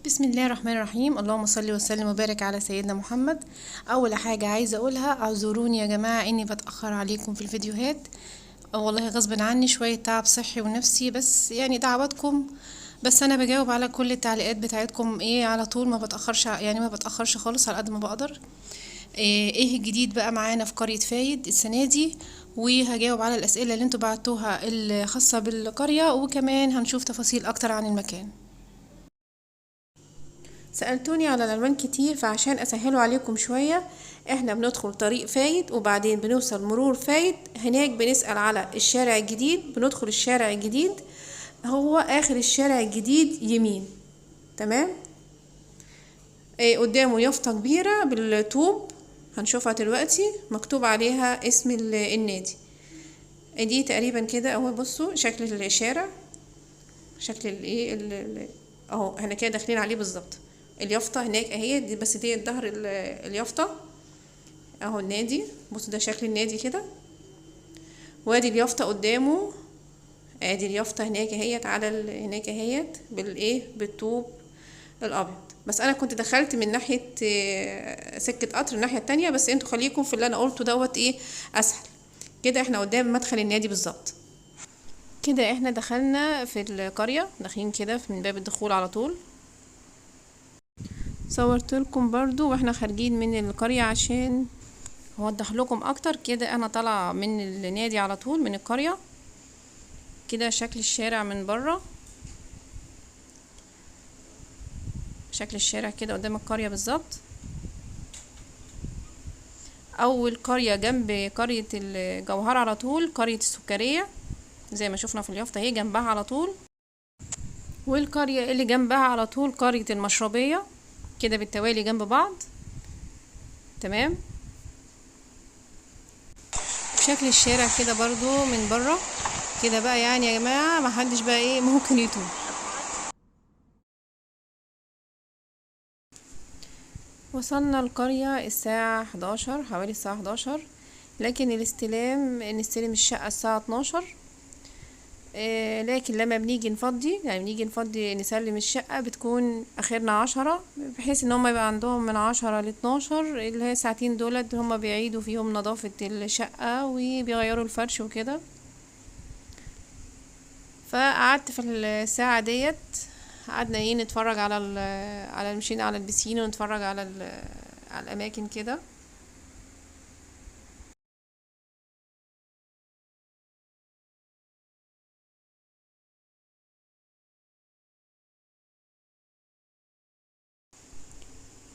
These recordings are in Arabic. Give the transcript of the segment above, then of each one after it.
بسم الله الرحمن الرحيم. اللهم صل وسلم وبارك على سيدنا محمد. اول حاجه عايزه اقولها اعذروني يا جماعه اني بتاخر عليكم في الفيديوهات. والله غصب عني، شويه تعب صحي ونفسي، بس يعني دعواتكم. بس انا بجاوب على كل التعليقات بتاعتكم على طول، ما بتاخرش، يعني ما بتاخرش خالص على قد ما بقدر. ايه الجديد بقى معانا في قريه فايد السنه دي؟ وهجاوب على الاسئله اللي انتوا بعتوها الخاصه بالقريه، وكمان هنشوف تفاصيل اكتر عن المكان. سألتوني على الألوان كتير، فعشان أسهله عليكم شوية احنا بندخل طريق فايد وبعدين بنوصل مرور فايد، هناك بنسأل على الشارع الجديد، بندخل الشارع الجديد، هو آخر الشارع الجديد يمين. تمام. قدامه يافطة كبيرة بالطوب، هنشوفها دلوقتي مكتوب عليها اسم النادي. دي تقريبا كده اهو، بصوا شكل الشارع، شكل اهو احنا كده داخلين عليه بالظبط. اليافطة هناك اهي دي، بس دي ظهر اليافطة اهو النادي. بصوا ده شكل النادي كده، وادي اليافطة قدامه. ادي اليافطة هناك اهيت على هناك اهيت بالطوب الابيض. بس انا كنت دخلت من ناحية سكة قطر الناحية التانية، بس انتوا خليكم في اللي انا قلته دوت اسهل. كده احنا قدام مدخل النادي بالظبط. كده احنا دخلنا في القرية، داخلين كده من باب الدخول على طول. صورت لكم برضو واحنا خارجين من القرية عشان اوضح لكم اكتر. كده انا طالعة من النادي على طول من القرية. كده شكل الشارع من بره، شكل الشارع كده قدام القرية بالظبط. اول قرية جنب قرية الجوهرة على طول قرية السكرية، زي ما شفنا في اليافطة اهي جنبها على طول. والقرية اللي جنبها على طول قرية المشربية، كده بالتوالي جنب بعض. تمام. شكل الشارع كده برضو من بره كده بقى، يعني يا جماعة محدش بقى ممكن يتوه. وصلنا القرية الساعة 11، حوالي الساعة 11، لكن الاستلام نستلم الشقة الساعة 12. لكن لما بنيجي نفضي، يعني بنيجي نفضي نسلم الشقة، بتكون اخرنا 10، بحيث ان هم يبقى عندهم من 10 ل12 اللي هي ساعتين دولت هم بيعيدوا فيهم نظافة الشقة وبيغيروا الفرش وكده. فقعدت في الساعة ديت، قعدنا نتفرج على مشينا على البسين ونتفرج على على الاماكن كده.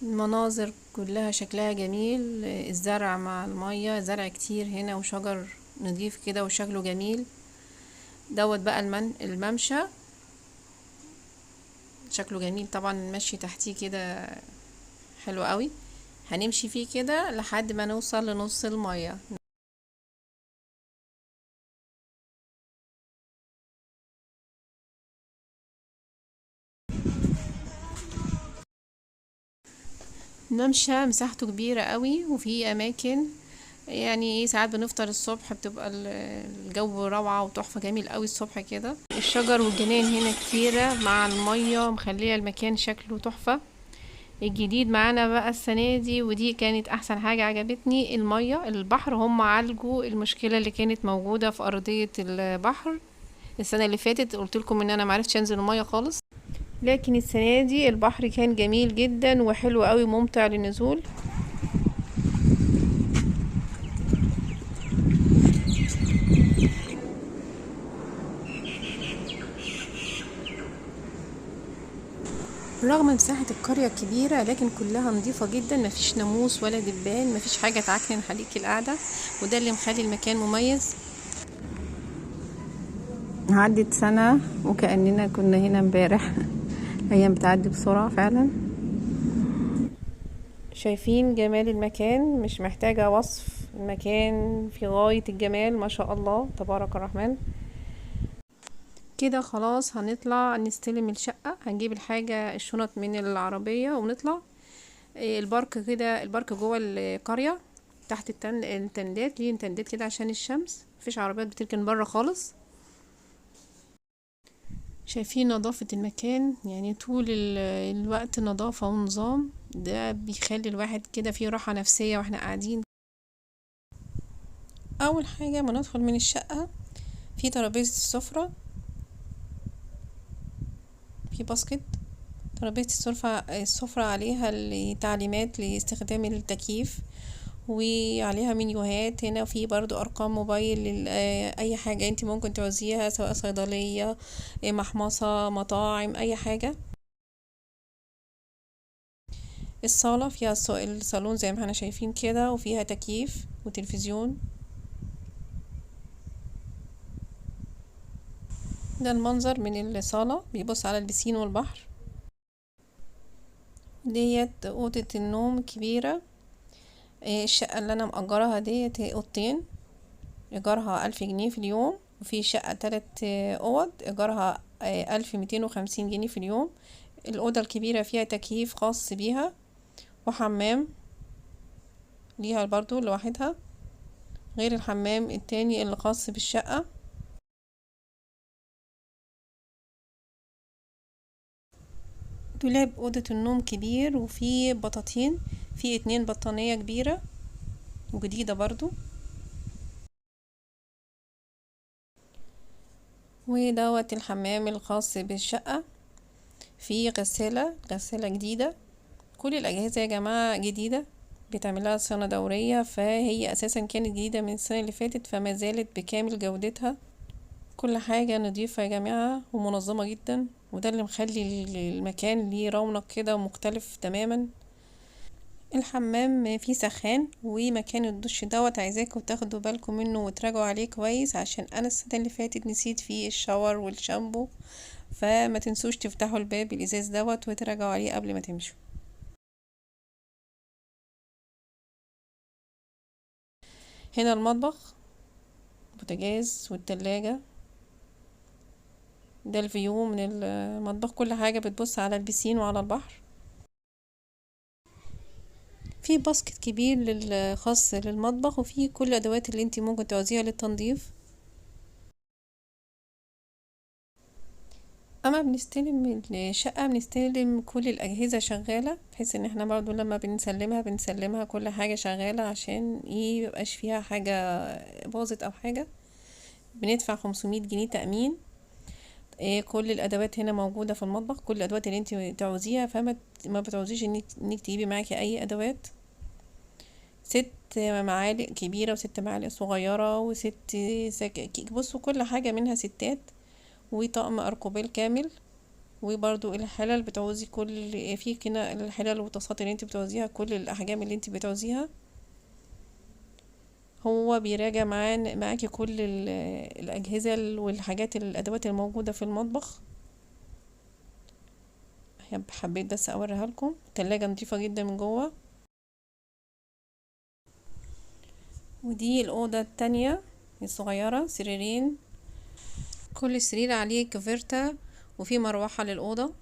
المناظر كلها شكلها جميل، الزرع مع المية، زرع كتير هنا وشجر نضيف كده وشكله جميل. دوت بقى الممشى شكله جميل طبعا، المشي تحتيه كده حلو قوي. هنمشي فيه كده لحد ما نوصل لنص المية. الممشى مساحته كبيرة قوي، وفي اماكن يعني ساعات بنفطر الصبح، بتبقى الجو روعة وتحفة، جميل قوي الصبح كده. الشجر والجنان هنا كتيرة مع المية مخلية المكان شكله تحفة. الجديد معانا بقى السنة دي، ودي كانت احسن حاجة عجبتني، المية البحر. هم عالجوا المشكلة اللي كانت موجودة في ارضية البحر. السنة اللي فاتت قلت لكم ان انا معرفتش انزل المية خالص، لكن السنة دي البحر كان جميل جدا وحلو قوي وممتع للنزول. رغم مساحة القرية الكبيرة، لكن كلها نظيفة جدا، مفيش ناموس ولا دبان، مفيش حاجة تعكنن عليك القعدة، وده اللي مخلي المكان مميز. عدت سنة وكأننا كنا هنا امبارح. ايام بتعدي بسرعة فعلا. شايفين جمال المكان، مش محتاجة وصف، المكان في غاية الجمال ما شاء الله تبارك الرحمن. كده خلاص هنطلع نستلم الشقة، هنجيب الحاجة الشنط من العربية ونطلع. البارك كده، البارك جوه القرية تحت التندات، ليه تندات كده عشان الشمس، مفيش عربيات بتركن بره خالص. شايفين نظافة المكان، يعني طول الوقت نظافة ونظام، ده بيخلي الواحد كده فيه راحة نفسية واحنا قاعدين. اول حاجة ما ندخل من الشقة في ترابيزة السفرة، في باسكت. ترابيزة السفرة عليها التعليمات لاستخدام التكييف، وعليها منيوهات هنا، وفي برضو ارقام موبايل اي حاجة انت ممكن تعوزيها، سواء صيدلية، محمصة، مطاعم، اي حاجة. الصالة فيها الصالون زي ما احنا شايفين كده، وفيها تكييف وتلفزيون. ده المنظر من الصالة، بيبص على البسين والبحر. ديت أوضة النوم كبيرة. الشقة اللي أنا مأجراها ديت أوضتين، إيجارها 1000 جنيه في اليوم. وفي شقة 3 أوض إيجارها 1250 جنيه في اليوم. الأوضة الكبيرة فيها تكييف خاص بيها، وحمام ليها برضو لوحدها، غير الحمام التاني اللي خاص بالشقة. دولاب أوضة النوم كبير، وفيه بطاطين، فيه 2 بطانية كبيرة وجديدة برضو. ودوت الحمام الخاص بالشقة. فيه غسالة جديدة. كل الأجهزة يا جماعة جديدة، بتعملها صيانة دورية، فهي أساسا كانت جديدة من السنة اللي فاتت، فما زالت بكامل جودتها. كل حاجة نظيفة يا جماعة ومنظمة جدا، وده اللي مخلي المكان ليه رونق كده ومختلف تماما. الحمام فيه سخان، ومكان الدش دوت عايزاكم تاخدوا بالكم منه وتراجعوا عليه كويس، عشان انا السنة اللي فاتت نسيت فيه الشاور والشامبو، فما تنسوش تفتحوا الباب الازاز دوت وتراجعوا عليه قبل ما تمشوا. هنا المطبخ، بوتاجاز والتلاجة. ده الفيو من المطبخ، كل حاجة بتبص على البسين وعلى البحر. في باسكت كبير خاص للمطبخ، وفي كل الادوات اللي انتي ممكن تعوزيها للتنظيف. اما بنستلم الشقة بنستلم كل الاجهزة شغالة، بحيث ان احنا برضو لما بنسلمها كل حاجة شغالة، عشان ميبقاش فيها حاجة باظت او حاجة. بندفع 500 جنيه تأمين. كل الادوات هنا موجودة في المطبخ، كل الادوات اللي انت تعوزيها، ما بتعوزيش انك تجيبي معاكي اي ادوات. 6 معالق كبيرة و6 معالق صغيرة وست سكاكين، بصوا كل حاجة منها ستات. وطقم اركوبيل كامل. وبرضو الحلل بتعوزي كل في كده الحلل والطاسات اللي انت بتعوزيها، كل الاحجام اللي انت بتعوزيها. هو بيراجع معاكي كل الاجهزة والحاجات الادوات الموجودة في المطبخ. حبيت بس اوريها لكم. التلاجة نظيفة جدا من جوه. ودي الاوضة التانية الصغيرة، سريرين، كل سرير عليه كوفرتة، وفي مروحة للأوضة.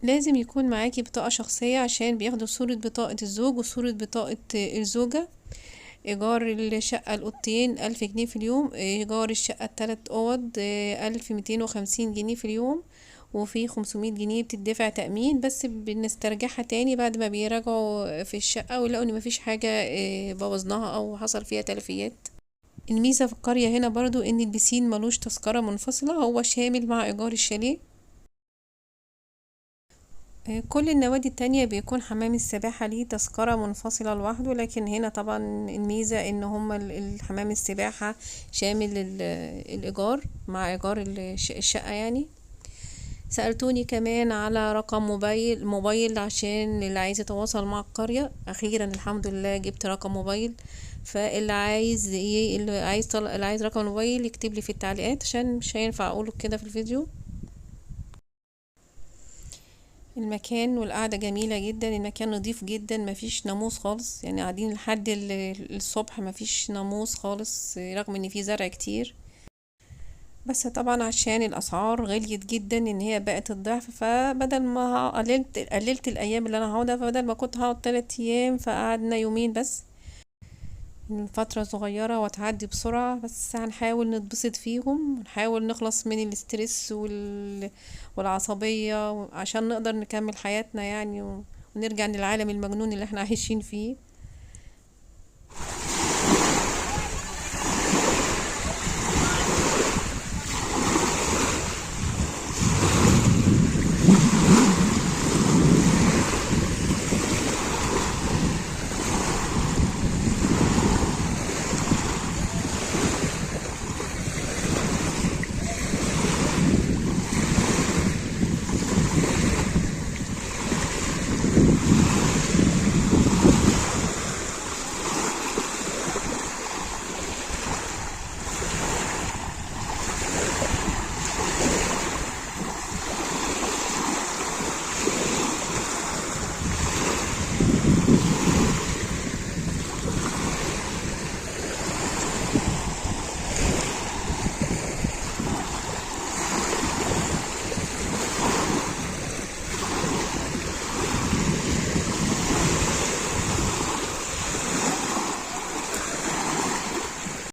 لازم يكون معاكي بطاقة شخصية، عشان بياخدوا صورة بطاقة الزوج وصورة بطاقة الزوجة. إيجار الشقة الأوضتين 1000 جنيه في اليوم. إيجار الشقة ال3 أوض 1250 جنيه في اليوم. وفي 500 جنيه بتدفع تأمين، بس بنسترجعها تاني بعد ما بيراجعوا في الشقة ويلاقوا ان مفيش حاجة بوظناها او حصل فيها تلفيات. الميزة في القرية هنا برضو ان البسين ملوش تذكرة منفصلة، هو شامل مع ايجار الشاليه. كل النوادي التانية بيكون حمام السباحة ليه تذكرة منفصلة لوحده، لكن هنا طبعا الميزة ان هما الحمام السباحة شامل الايجار مع ايجار الشقة يعني. سألتوني كمان على رقم موبايل عشان اللي عايز يتواصل مع القرية. اخيرا الحمد لله جبت رقم موبايل. فاللي عايز اللي عايز رقم موبايل يكتب لي في التعليقات، عشان مش هينفع اقوله كده في الفيديو. المكان والقعدة جميلة جدا، المكان نظيف جدا، مفيش ناموس خالص، يعني قاعدين لحد الصبح مفيش ناموس خالص، رغم ان في زرع كتير. بس طبعا عشان الاسعار غليت جدا ان هي بقت الضعف، فبدل ما قللت الايام اللي انا هقعدها، فبدل ما كنت هقعد 3 ايام فقعدنا يومين بس. فترة صغيرة وتعدي بسرعة، بس هنحاول نتبسط فيهم ونحاول نخلص من الاسترس والعصبية عشان نقدر نكمل حياتنا يعني ونرجع للعالم المجنون اللي احنا عايشين فيه.